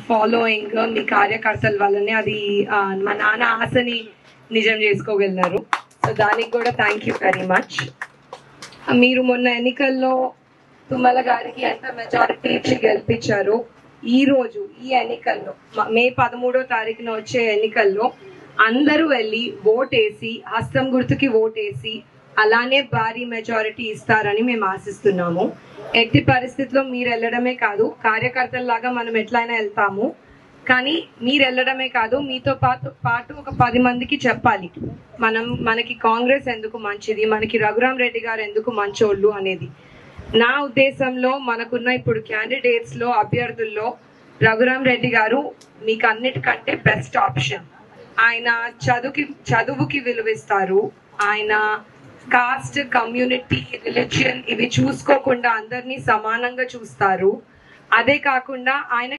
Following మీ కార్యకర్తల వల్లనే అది మా నాన్న ఆశని నిజం చేసుకోగలిగినారు. సో దానికి కూడా థ్యాంక్ యూ వెరీ మచ్. మీరు మొన్న ఎన్నికల్లో తుమ్మల గారికి ఎంత మెజారిటీ ఇచ్చి గెలిపించారో ఈ రోజు ఈ ఎన్నికల్లో మే 13వ తారీఖున వచ్చే ఎన్నికల్లో అందరూ వెళ్ళి ఓటేసి హస్తం గుర్తుకి ఓటేసి అలానే భారీ మెజారిటీ ఇస్తారని మేము ఆశిస్తున్నాము. ఎట్టి పరిస్థితిలో మీరు వెళ్ళడమే కాదు, కార్యకర్తల్లాగా మనం ఎట్లయినా వెళ్తాము, కానీ మీరు వెళ్ళడమే కాదు మీతో పాటు ఒక 10 మందికి చెప్పాలి మనకి కాంగ్రెస్ ఎందుకు మంచిది, మనకి రఘురామ్ రెడ్డి గారు ఎందుకు మంచోళ్ళు అనేది. నా ఉద్దేశంలో మనకున్న ఇప్పుడు క్యాండిడేట్స్ లో అభ్యర్థుల్లో రఘురామ్ రెడ్డి గారు మీకు అన్నిటికంటే బెస్ట్ ఆప్షన్. ఆయన చదువుకి విలువిస్తారు, ఆయన కాస్ట్, కమ్యూనిటీ, రిలీజియన్ ఇవి చూసుకోకుండా అందరినీ సమానంగా చూస్తారు. అదే కాకుండా ఆయన